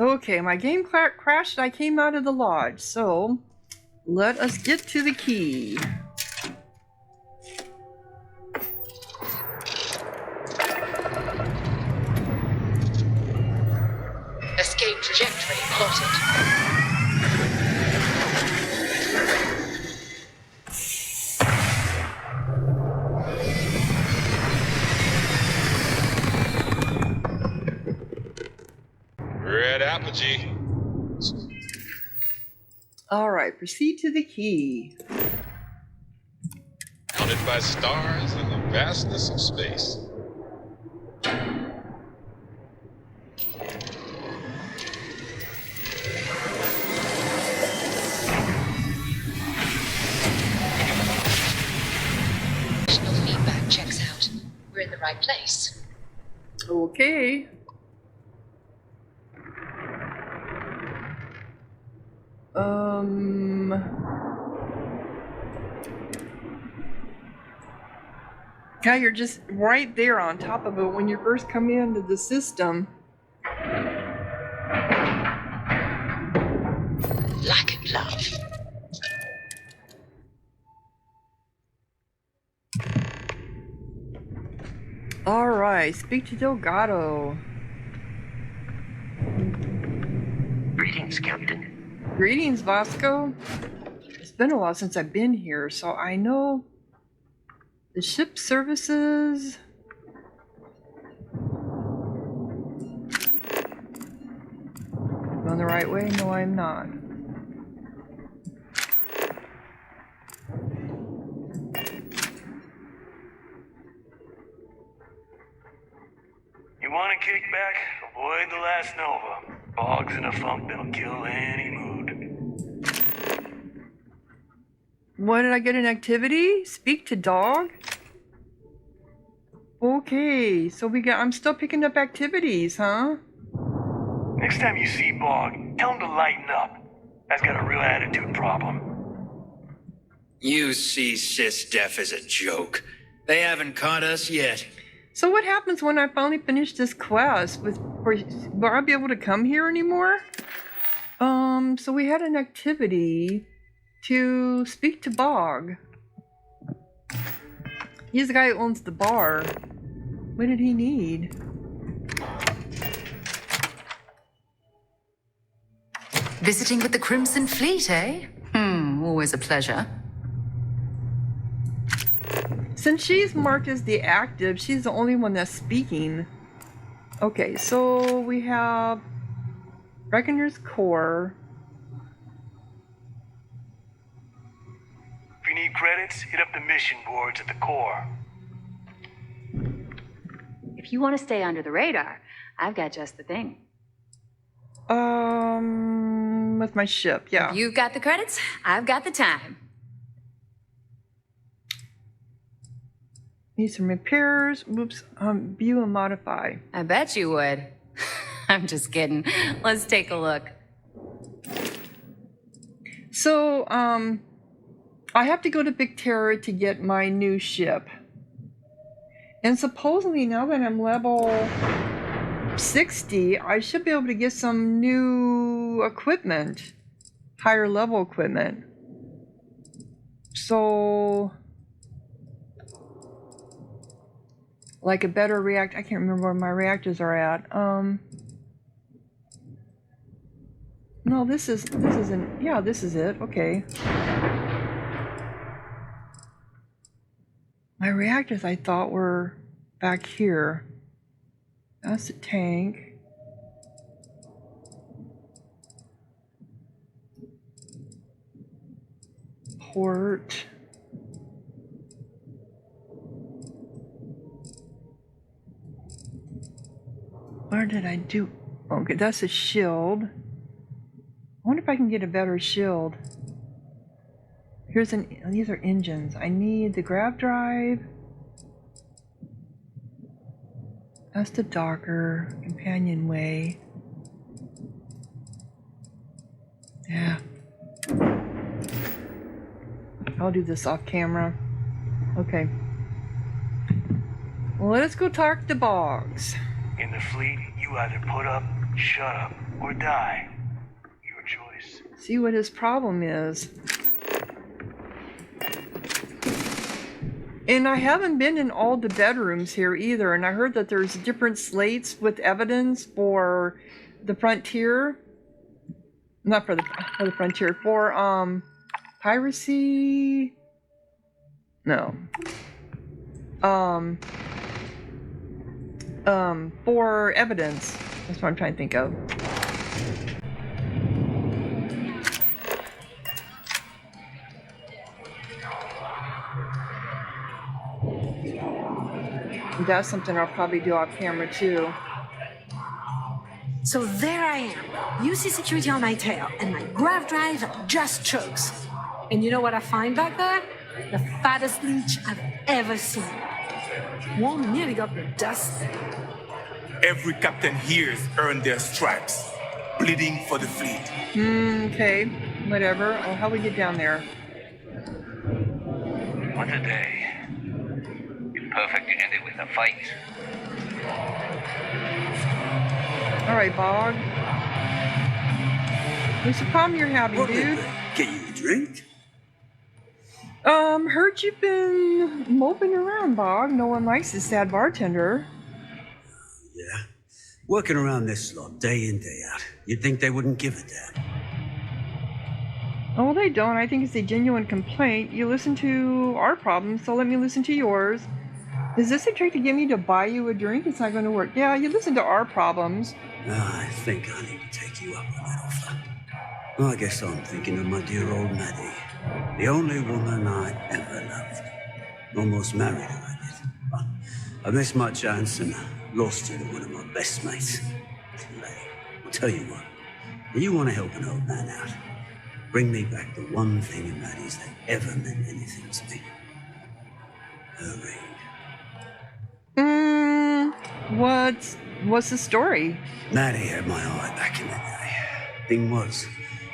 Okay, my game crashed. I came out of the lodge, so let us get to the key. Escape trajectory plotted. Red apogee. Alright, proceed to the key. Counted by stars in the vastness of space. Feedback checks out. We're in the right place. Okay. Yeah, you're just right there on top of it when you first come into the system. Like and love. Alright, speak to Delgado. Greetings, Captain. Greetings, Vasco. It's been a while since I've been here, so I know the ship services. Going the right way? No, I'm not. You want to kick back? Avoid the last Nova. Bog's in a funk that'll kill any mood. What, did I get an activity? Speak to dog? Okay, so I'm still picking up activities, huh? Next time you see Bog, tell him to lighten up. That's got a real attitude problem. You see SysDef as a joke. They haven't caught us yet. So what happens when I finally finish this quest? Will I be able to come here anymore? So we had an activity to speak to Bog. He's the guy who owns the bar. What did he need? Visiting with the Crimson Fleet, eh? Always a pleasure. Since she's marked as the active, she's the only one that's speaking. Okay, so we have Reckoner's Core. If you need credits, hit up the mission boards at the core. If you want to stay under the radar, I've got just the thing. With my ship, yeah. You've got the credits, I've got the time. Need some repairs. Whoops. View and modify. I bet you would. I'm just kidding. Let's take a look. So, I have to go to Big Terror to get my new ship. And supposedly now that I'm level 60, I should be able to get some new equipment. Higher level equipment. So, like a better reactor. I can't remember where my reactors are at. No, this isn't. Yeah, this is it. Okay. My reactors, I thought, were back here. That's the tank. Port. Where did I do? Okay, that's a shield. I wonder if I can get a better shield. These are engines. I need the grav drive. That's the Docker companionway. Yeah. I'll do this off camera. Okay. Well, let's go talk to Boggs. In the fleet, you either put up Shut up or die. Your choice. See what his problem is. And I haven't been in all the bedrooms here either, and I heard that there's different slates with evidence for the frontier. Not for the frontier, for piracy. No. For evidence. That's what I'm trying to think of. That's something I'll probably do off camera too. So there I am. You see security on my tail, and my grav drive just chokes. And you know what I find back there? The fattest leech I've ever seen. One nearly got the dust. Every captain here's earned their stripes. Bleeding for the fleet. Okay. Whatever. Oh, how we get down there? What a day. It's perfect to end it with a fight. Alright, Bog. What's the problem you're having, dude? Get you a drink? Heard you've been moping around, Bog. No one likes this sad bartender. Yeah. Working around this slot day in, day out. You'd think they wouldn't give a damn. Oh, well, they don't. I think it's a genuine complaint. You listen to our problems, so let me listen to yours. Is this a trick to get me to buy you a drink? It's not going to work. Yeah, you listen to our problems. I think I need to take you up on that offer. Well, I guess I'm thinking of my dear old Maddie. The only woman I ever loved. Almost married her, I did. But I missed my chance and lost her to one of my best mates. I'll tell you what. If you want to help an old man out, bring me back the one thing in Maddie's that ever meant anything to me. Her ring. What's the story? Maddie had my eye back in the day. Thing was,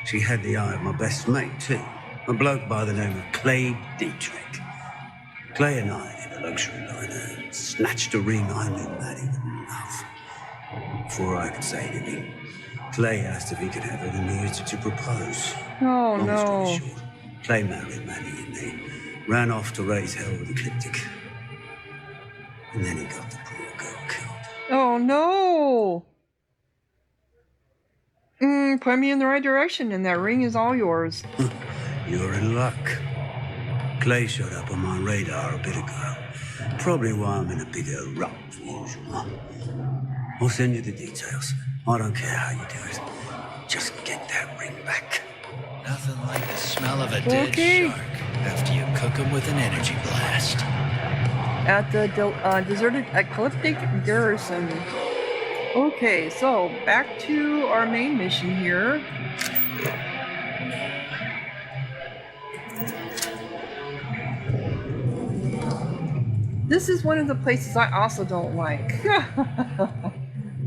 she had the eye of my best mate, too. A bloke by the name of Clay Dietrich. Clay and I hit a luxury liner and snatched a ring I knew Maddie would love. Before I could say anything, Clay asked if he could have it and he used it to propose. Oh, Long no. story short, Clay married Maddie and they ran off to raise hell with Ecliptic. And then he got the poor girl killed. Oh, no. Point me in the right direction and that ring is all yours. You're in luck. Clay showed up on my radar a bit ago. Probably why I'm in a bit of a rut than usual. I'll send you the details. I don't care how you do it. Just get that ring back. Nothing like the smell of a dead Okay. shark after you cook them with an energy blast. At the deserted Ecliptic Garrison. Okay, so back to our main mission here. This is one of the places I also don't like.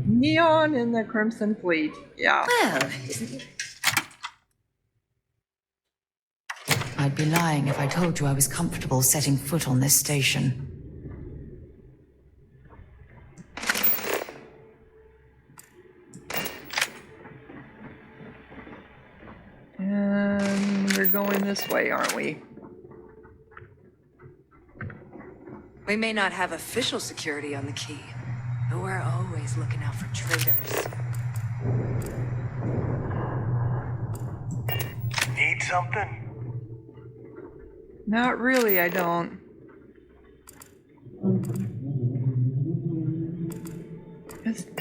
Neon and the Crimson Fleet. Yeah. Well, I'd be lying if I told you I was comfortable setting foot on this station. And we're going this way, aren't we? We may not have official security on the key, but we're always looking out for traitors. Need something? Not really, I don't.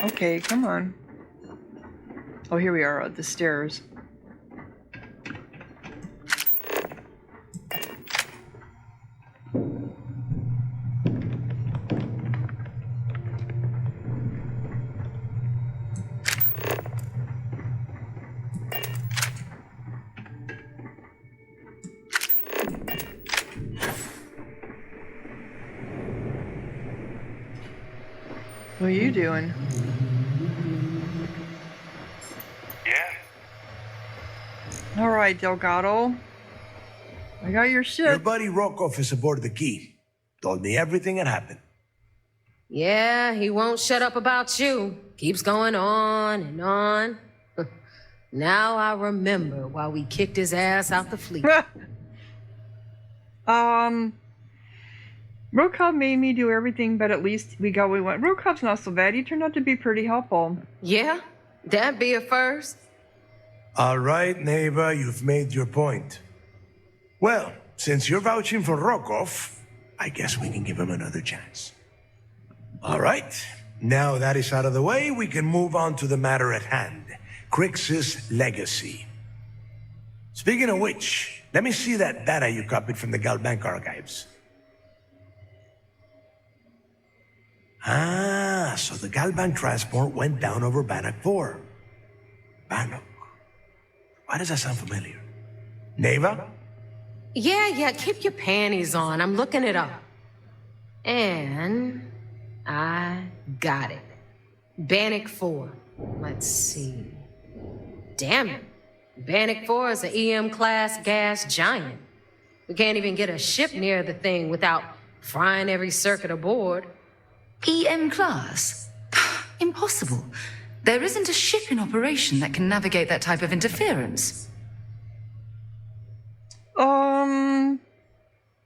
Okay, come on. Oh, here we are at the stairs. What are you doing? Yeah? All right, Delgado. I got your Your shit. buddy Rokoff is aboard the key. Told me everything that happened. Yeah, he won't shut up about you. Keeps going on and on. Now I remember why we kicked his ass out the fleet. Rokov made me do everything, but at least we got what we want. Rokov's not so bad. He turned out to be pretty helpful. Yeah? That'd be a first. All right, Naeva, you've made your point. Well, since you're vouching for Rokov, I guess we can give him another chance. All right. Now that is out of the way, we can move on to the matter at hand. Crix's legacy. Speaking of which, let me see that data you copied from the Galbank archives. Ah, so the Galbank transport went down over Bannock 4. Bannock. Why does that sound familiar? Naeva? Yeah, keep your panties on. I'm looking it up. And I got it. Bannock 4. Let's see. Damn it. Bannock 4 is an EM-class gas giant. We can't even get a ship near the thing without frying every circuit aboard. EM class? Impossible. There isn't a ship in operation that can navigate that type of interference.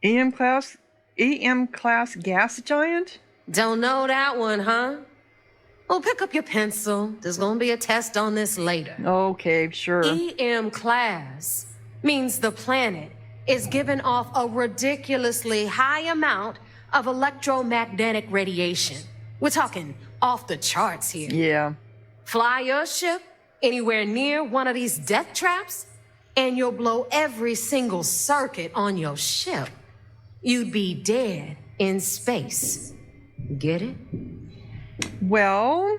EM class gas giant? Don't know that one, huh? Well, pick up your pencil. There's gonna be a test on this later. Okay, sure. EM class means the planet is giving off a ridiculously high amount of electromagnetic radiation. We're talking off the charts here. Yeah. Fly your ship anywhere near one of these death traps, and you'll blow every single circuit on your ship. You'd be dead in space. Get it? Well,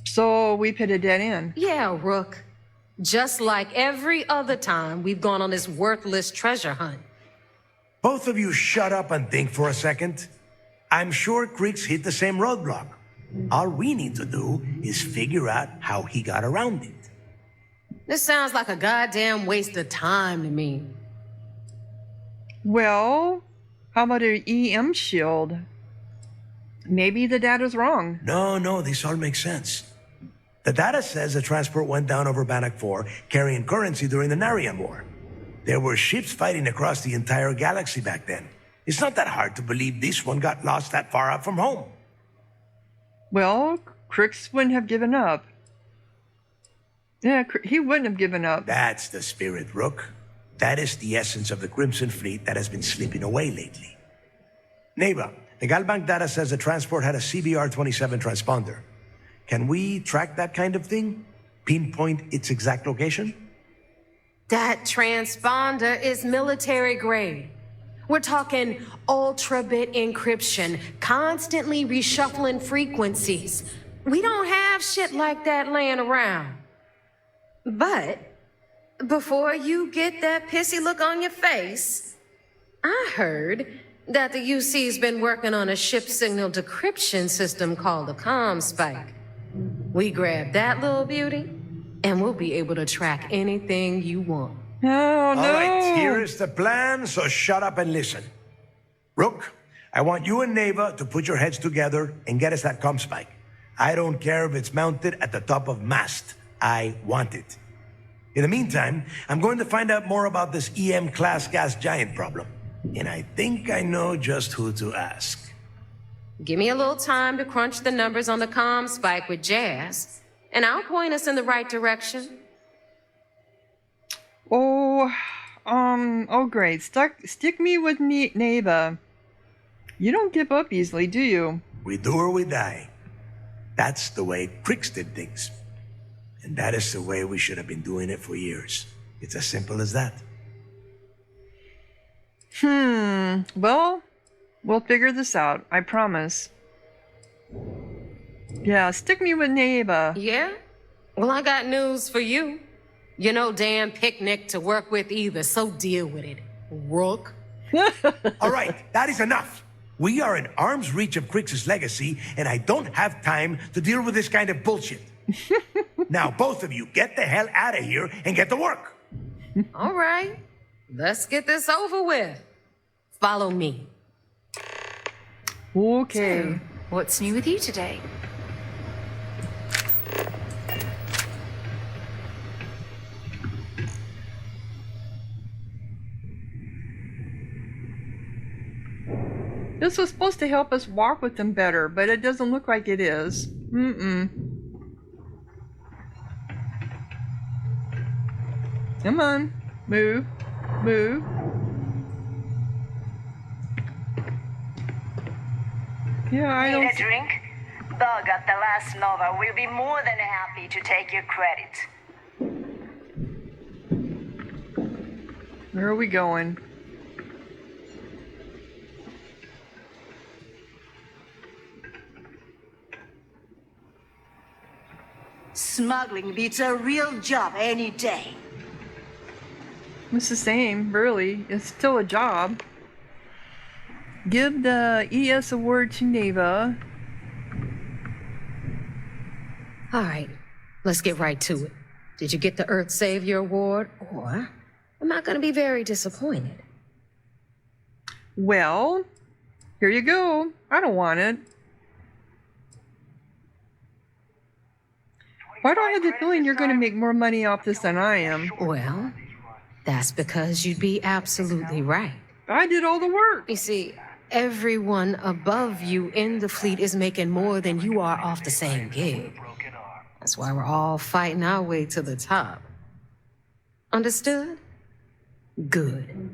so we put a dead end. Yeah, Rook. Just like every other time we've gone on this worthless treasure hunt. Both of you shut up and think for a second. I'm sure Crix hit the same roadblock. All we need to do is figure out how he got around it. This sounds like a goddamn waste of time to me. Well, how about an EM shield? Maybe the data's wrong. No, this all makes sense. The data says the transport went down over Bannock 4, carrying currency during the Narian War. There were ships fighting across the entire galaxy back then. It's not that hard to believe this one got lost that far out from home. Well, Crix wouldn't have given up. Yeah, he wouldn't have given up. That's the spirit, Rook. That is the essence of the Crimson Fleet that has been slipping away lately. Naeva, the Galbank data says the transport had a CBR-27 transponder. Can we track that kind of thing? Pinpoint its exact location? That transponder is military grade. We're talking ultra-bit encryption, constantly reshuffling frequencies. We don't have shit like that laying around. But before you get that pissy look on your face, I heard that the UC's been working on a ship signal decryption system called the ComSpike. We grab that little beauty, and we'll be able to track anything you want. Oh, no. All right, here is the plan, so shut up and listen. Rook, I want you and Naeva to put your heads together and get us that ComSpike. I don't care if it's mounted at the top of mast. I want it. In the meantime, I'm going to find out more about this EM-class gas giant problem. And I think I know just who to ask. Give me a little time to crunch the numbers on the ComSpike with Jazz, and I'll point us in the right direction. Great. Stick me with Naeva. You don't give up easily, do you? We do or we die. That's the way Crix did things. And that is the way we should have been doing it for years. It's as simple as that. Well, we'll figure this out. I promise. Yeah, stick me with Naeva. Yeah? Well, I got news for you. You're no damn picnic to work with either, so deal with it, Rook. All right, that is enough. We are in arm's reach of Crix's legacy, and I don't have time to deal with this kind of bullshit. Now, both of you, get the hell out of here and get to work. All right, let's get this over with. Follow me. Okay. So, what's new with you today? This was supposed to help us walk with them better, but it doesn't look like it is. Come on. Move. Move. Yeah, I don't... Need a drink? Bug at the last Nova will be more than happy to take your credit. Where are we going? Smuggling beats a real job any day. It's the same, really. It's still a job. Give the ES award to Naeva. All right, let's get right to it. Did you get the Earth Savior Award, or am I going to be very disappointed? Well, here you go. I don't want it. Why do I have the feeling you're going to make more money off this than I am? Well, that's because you'd be absolutely right. I did all the work. You see, everyone above you in the fleet is making more than you are off the same gig. That's why we're all fighting our way to the top. Understood? Good.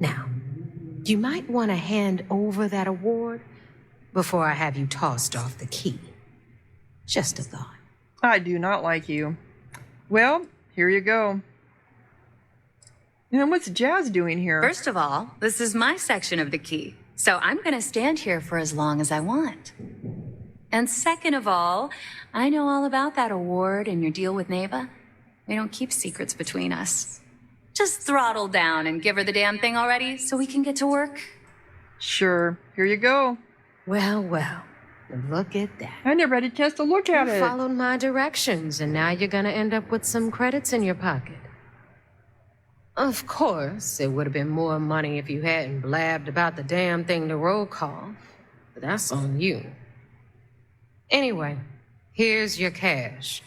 Now, you might want to hand over that award before I have you tossed off the key. Just a thought. I do not like you. Well, here you go. And what's Jazz doing here? First of all, this is my section of the key, so I'm going to stand here for as long as I want. And second of all, I know all about that award and your deal with Naeva. We don't keep secrets between us. Just throttle down and give her the damn thing already so we can get to work. Sure. Here you go. Well, well. Look at that. I never had a chance to look at it. You followed my directions, and now you're gonna end up with some credits in your pocket. Of course, it would have been more money if you hadn't blabbed about the damn thing to roll call, but that's on you. Anyway, here's your cash.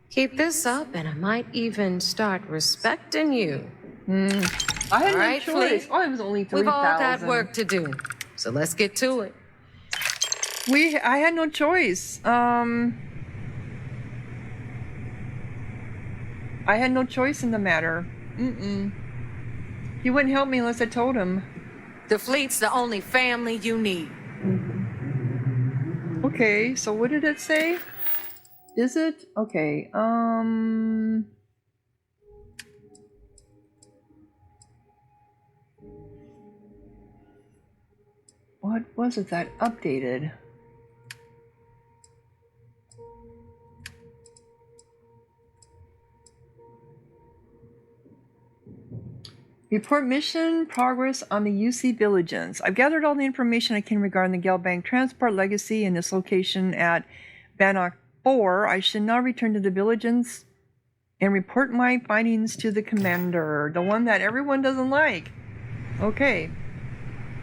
Keep this up, and I might even start respecting you. I had no choice. Fleet. Oh, it was only 3,000. We've all got work to do, so let's get to it. I had no choice. I had no choice in the matter. He wouldn't help me unless I told him. The fleet's the only family you need. Okay, so what did it say? Is it? Okay, what was it that updated? Report mission progress on the UC Diligence. I've gathered all the information I can regarding the Gelbank transport legacy and its location at Bannock 4. I should now return to the Diligence and report my findings to the commander, the one that everyone doesn't like. Okay.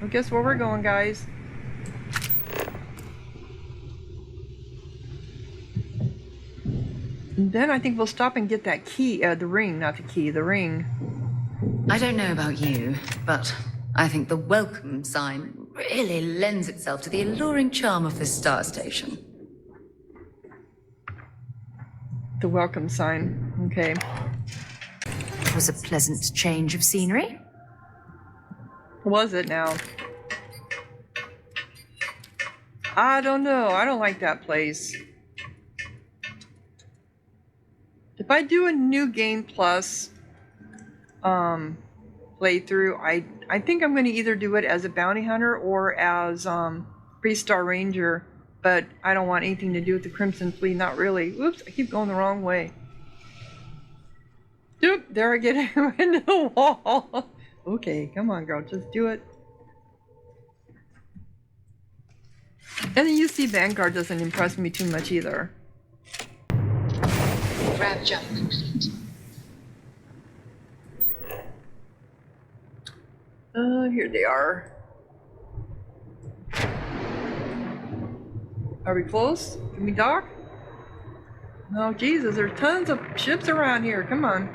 Well, guess where we're going, guys? And then I think we'll stop and get that key, the ring, not the key, the ring. I don't know about you, but I think the welcome sign really lends itself to the alluring charm of this star station. The welcome sign, okay. It was a pleasant change of scenery. Was it now? I don't know. I don't like that place. If I do a new game plus playthrough, I think I'm going to either do it as a bounty hunter or as Pre-Star Ranger, but I don't want anything to do with the Crimson Fleet. Not really. Oops, I keep going the wrong way. Oop, there I get into the wall. Okay, come on, girl, just do it. And the UC Vanguard doesn't impress me too much either. Grab jump complete. Here they are. Are we close? Can we dock? Oh, Jesus, there's tons of ships around here. Come on.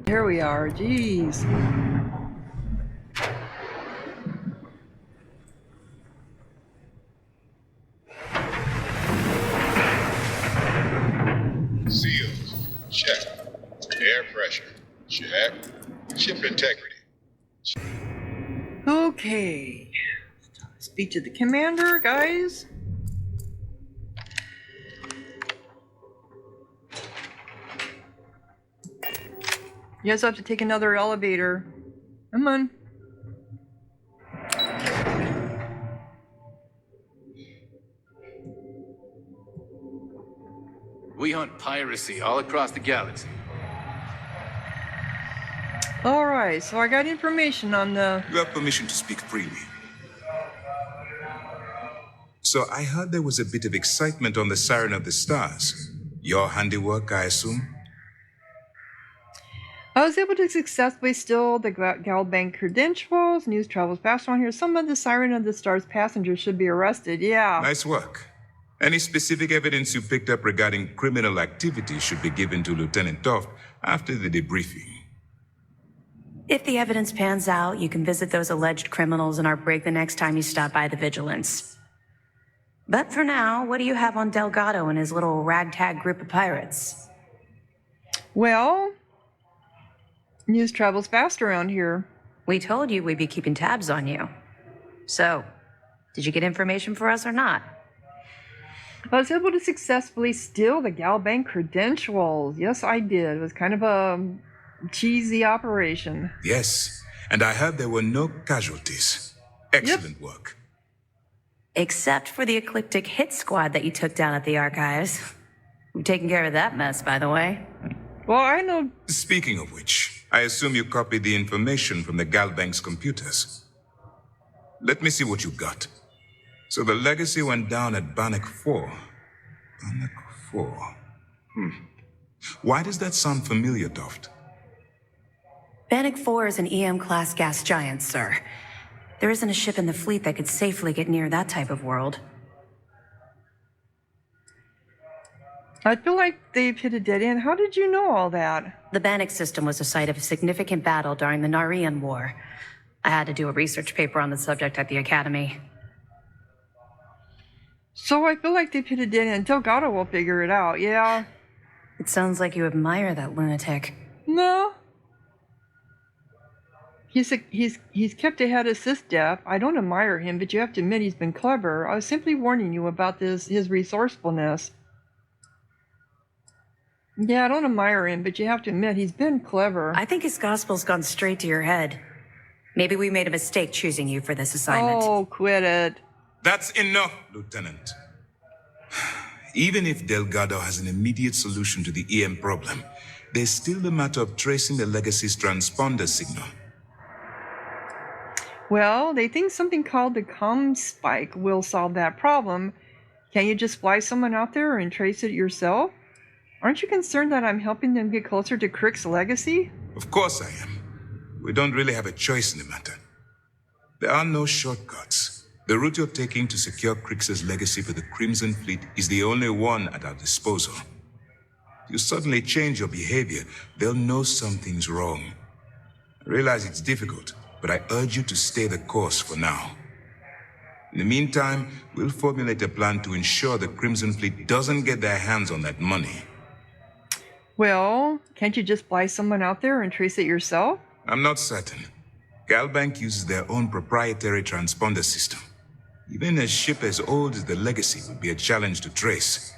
Here we are. Jeez. Check. Air pressure. Check. Ship integrity. Okay. Speak to the commander, guys. You guys have to take another elevator. Come on. We hunt piracy all across the galaxy. Alright, so I got information on the... You have permission to speak freely. So I heard there was a bit of excitement on the Siren of the Stars. Your handiwork, I assume? I was able to successfully steal the Galbank credentials. News travels fast on here. Some of the Siren of the Stars passengers should be arrested. Yeah. Nice work. Any specific evidence you picked up regarding criminal activity should be given to Lieutenant Toft after the debriefing. If the evidence pans out, you can visit those alleged criminals in our break the next time you stop by the Vigilance. But for now, what do you have on Delgado and his little ragtag group of pirates? Well, news travels fast around here. We told you we'd be keeping tabs on you. So, did you get information for us or not? I was able to successfully steal the Galbank credentials. Yes, I did. It was kind of a cheesy operation. Yes, and I heard there were no casualties. Excellent work. Except for the eclectic hit squad that you took down at the archives. We've taken care of that mess, by the way. Well, I know... Speaking of which, I assume you copied the information from the Galbank's computers. Let me see what you got. So the legacy went down at Bannock 4. Bannock 4. Why does that sound familiar, Toft? Bannock 4 is an EM-class gas giant, sir. There isn't a ship in the fleet that could safely get near that type of world. I feel like they've hit a dead end. How did you know all that? The Bannock system was the site of a significant battle during the Narian War. I had to do a research paper on the subject at the Academy. So I feel like they've hit a dead end. Delgado will figure it out, yeah. It sounds like you admire that lunatic. No. He's kept ahead of SysDef. I don't admire him, but you have to admit he's been clever. I was simply warning you about his resourcefulness. Yeah, I don't admire him, but you have to admit he's been clever. I think his gospel's gone straight to your head. Maybe we made a mistake choosing you for this assignment. Oh, quit it. That's enough, Lieutenant. Even if Delgado has an immediate solution to the EM problem, there's still the matter of tracing the Legacy's transponder signal. Well, they think something called the ComSpike will solve that problem. Can't you just fly someone out there and trace it yourself? Aren't you concerned that I'm helping them get closer to Crick's legacy? Of course I am. We don't really have a choice in the matter. There are no shortcuts. The route you're taking to secure Crick's legacy for the Crimson Fleet is the only one at our disposal. If you suddenly change your behavior, they'll know something's wrong. I realize it's difficult, but I urge you to stay the course for now. In the meantime, we'll formulate a plan to ensure the Crimson Fleet doesn't get their hands on that money. Well, can't you just fly someone out there and trace it yourself? I'm not certain. Galbank uses their own proprietary transponder system. Even a ship as old as the Legacy would be a challenge to trace.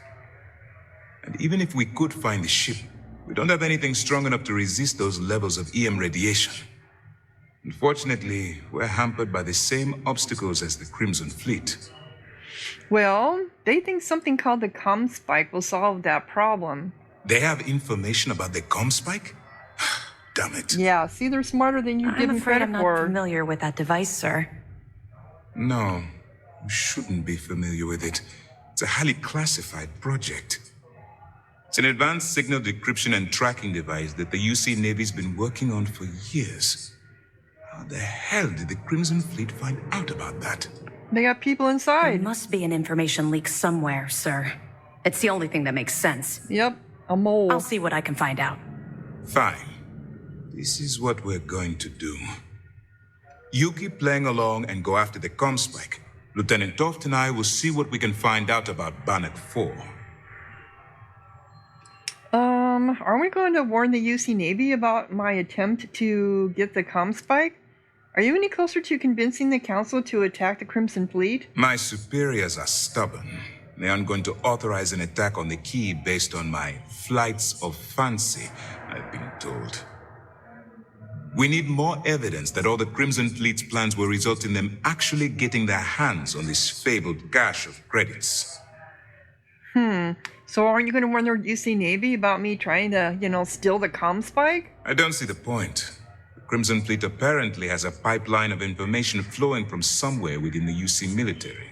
And even if we could find the ship, we don't have anything strong enough to resist those levels of EM radiation. Unfortunately, we're hampered by the same obstacles as the Crimson Fleet. Well, they think something called the ComSpike will solve that problem. They have information about the ComSpike? Damn it. Yeah, see, they're smarter than you give them credit I'm not for. familiar with that device, sir. No, you shouldn't be familiar with it. It's a highly classified project. It's an advanced signal decryption and tracking device that the UC Navy's been working on for years. How the hell did the Crimson Fleet find out about that? They got people inside. There must be an information leak somewhere, sir. It's the only thing that makes sense. Yep, a mole. I'll see what I can find out. Fine. This is what we're going to do. You keep playing along and go after the ComSpike. Lieutenant Toft and I will see what we can find out about Bannock 4. Are we going to warn the UC Navy about my attempt to get the ComSpike? Are you any closer to convincing the Council to attack the Crimson Fleet? My superiors are stubborn. They aren't going to authorize an attack on the key based on my flights of fancy, I've been told. We need more evidence that all the Crimson Fleet's plans will result in them actually getting their hands on this fabled cache of credits. So aren't you going to warn the UC Navy about me trying to, steal the ComSpike? I don't see the point. The Crimson Fleet apparently has a pipeline of information flowing from somewhere within the UC military.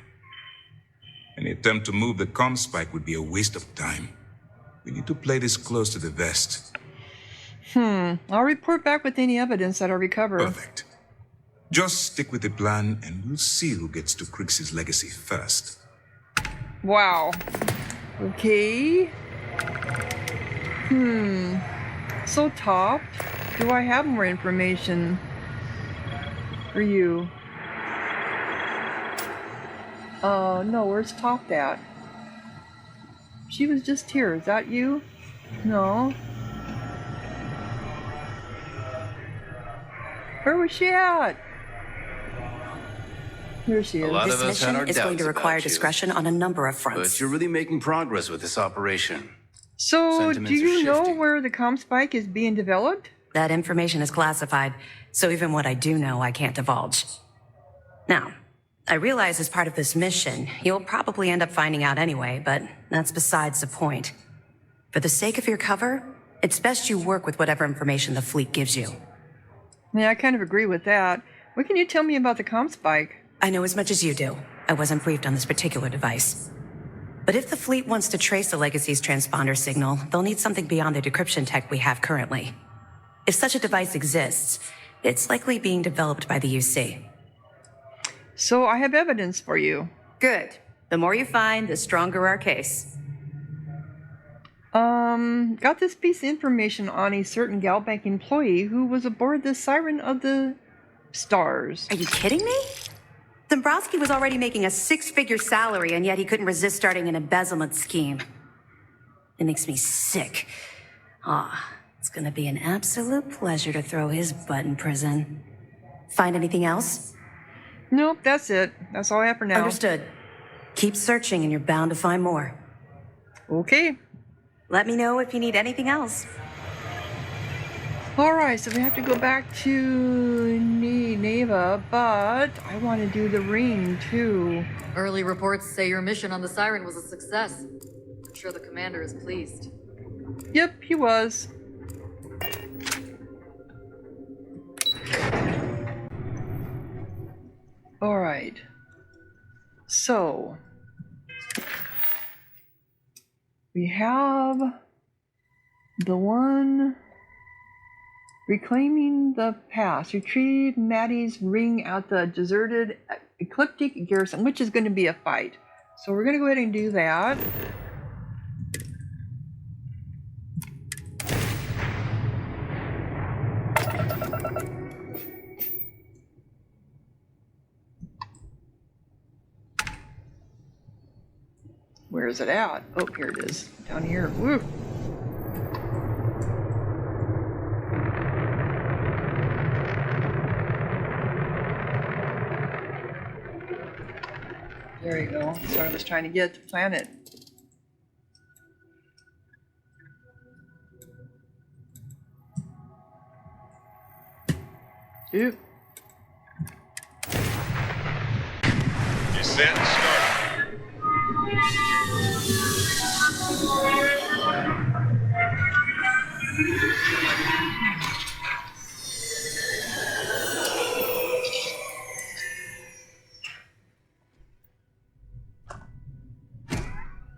Any attempt to move the ComSpike would be a waste of time. We need to play this close to the vest. I'll report back with any evidence that I recover. Perfect. Just stick with the plan and we'll see who gets to Crix's legacy first. Wow. Okay. So Top, do I have more information for you? No, where's Top at? She was just here. Is that you? No. Where was she at? Here she is. This mission is going to require discretion on a number of fronts. But you're really making progress with this operation. So, Sentiments do you are know shifting. where the ComSpike is being developed? That information is classified, so even what I do know, I can't divulge. Now, I realize as part of this mission, you'll probably end up finding out anyway, but that's besides the point. For the sake of your cover, it's best you work with whatever information the fleet gives you. Yeah, I kind of agree with that. What can you tell me about the ComSpike? I know as much as you do. I wasn't briefed on this particular device. But if the fleet wants to trace the Legacy's transponder signal, they'll need something beyond the decryption tech we have currently. If such a device exists, it's likely being developed by the UC. So I have evidence for you. Good. The more you find, the stronger our case. Got this piece of information on a certain Galbank employee who was aboard the Siren of the Stars. Are you kidding me? Dombrowski was already making a 6-figure salary, and yet he couldn't resist starting an embezzlement scheme. It makes me sick. It's gonna be an absolute pleasure to throw his butt in prison. Find anything else? Nope, that's it. That's all I have for now. Understood. Keep searching and you're bound to find more. Okay. Let me know if you need anything else. Alright, so we have to go back to Naeva, but I want to do the ring too. Early reports say your mission on the Siren was a success. I'm sure the commander is pleased. Yep, he was. Alright. So we have the one reclaiming the past. Retrieve Maddie's ring at the deserted Ecliptic Garrison, which is going to be a fight. So we're going to go ahead and do that. Where is it at? Oh, here it is. Down here. Woo! There you go. That's what I was trying to get, the planet. Ew. Descent started.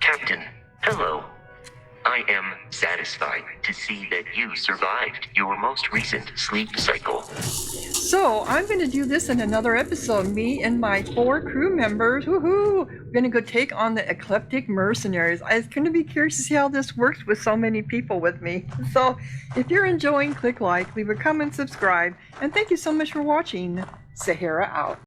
Captain, hello. I am satisfied to see that you survived your most recent sleep cycle. So, I'm going to do this in another episode. Me and my 4 crew members, woohoo! We're going to go take on the Eclectic Mercenaries. I'm going to be curious to see how this works with so many people with me. So, if you're enjoying, click like, leave a comment, subscribe, and thank you so much for watching. Sahara out.